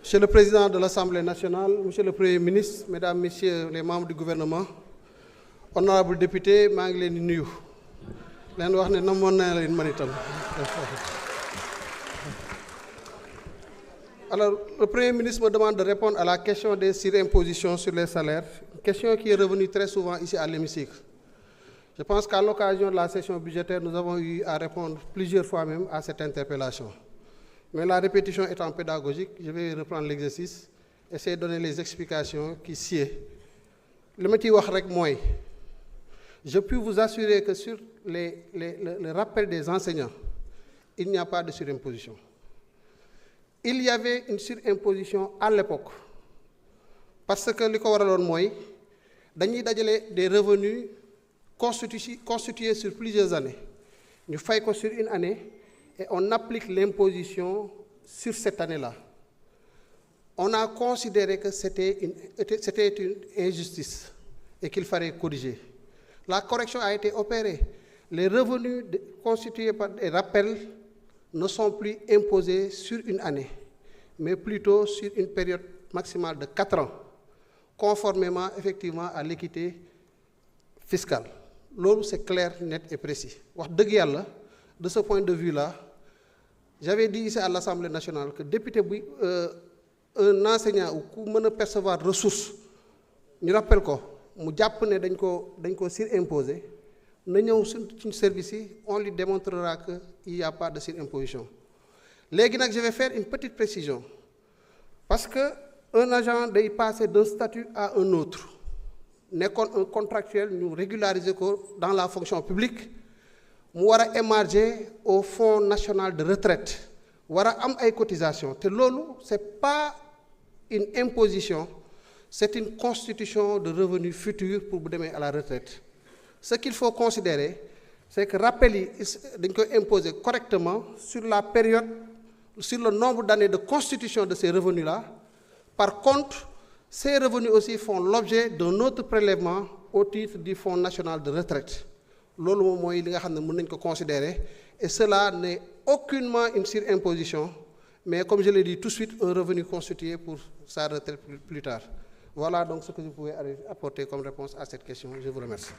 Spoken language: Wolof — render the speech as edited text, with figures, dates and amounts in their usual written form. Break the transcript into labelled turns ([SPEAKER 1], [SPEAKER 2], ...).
[SPEAKER 1] Monsieur le Président de l'Assemblée nationale, Monsieur le Premier ministre, Mesdames, Messieurs les membres du gouvernement, honorables députés, maa ngi leen di nuyu leen wax ne namoon naa leen man itam. Alors, le Premier ministre me demande de répondre à la question des surimpositions sur les salaires, une question qui est revenue très souvent ici à l'hémicycle. Je pense qu'à l'occasion de la session budgétaire, nous avons eu à répondre plusieurs fois même à cette interpellation. Mais la répétition étant pédagogique, je vais reprendre l'exercice, essayer de donner les explications qui sied. Le métier wax rek mooy, je puis vous assurer que sur le rappel des enseignants, il n'y a pas de surimposition. Il y avait une surimposition à l'époque parce que li ko waraloon mooy dañuy dajale des revenus constitués sur plusieurs années ñu fay ko sur une année et on applique l'imposition sur cette année-là. On a considéré que c'était une injustice et qu'il fallait corriger. La correction a été opérée. Les revenus constitués par des rappels ne sont plus imposés sur une année, mais plutôt sur une période maximale de 4 ans, conformément effectivement à l'équité fiscale. Loolu c'est clair, net et précis. Wax dëgg yàlla, de ce point de vue-là, j'avais dit ici à l'Assemblée nationale que député bu un enseignant ou ku mën a percevoir ressource ñu rappel ko mu jàpp ne dañ ko surimposer na ñëw suñu service yi on lui démontrera que il y a pas de surimposition. Léegi nag je vais faire une petite précision parce que un agent day passer d'un statut à un autre nekkoon un contractuel ñu régulariser ko dans la fonction publique mu war a émarger au Fonds national de retraite war a am ay cotisations te loolu c'est pas une imposition, c'est une constitution de revenus futurs pour bu demee à la retraite. Ce qu'il faut considérer, c'est que rappel yi dañ koy imposer correctement sur la période, sur le nombre d'années de constitution de ces revenus-là. Par contre, ces revenus aussi font l'objet d'un autre prélèvement au titre du Fonds national de retraite. Loolu moom mooy li nga xam ne mën nañ ko considérer et cela n'est aucunement une surimposition, mais comme je l'ai dit tout de suite, un revenu constitué pour sa retraite plus tard. Voilà donc ce que je pouvais apporter comme réponse à cette question. Je vous remercie.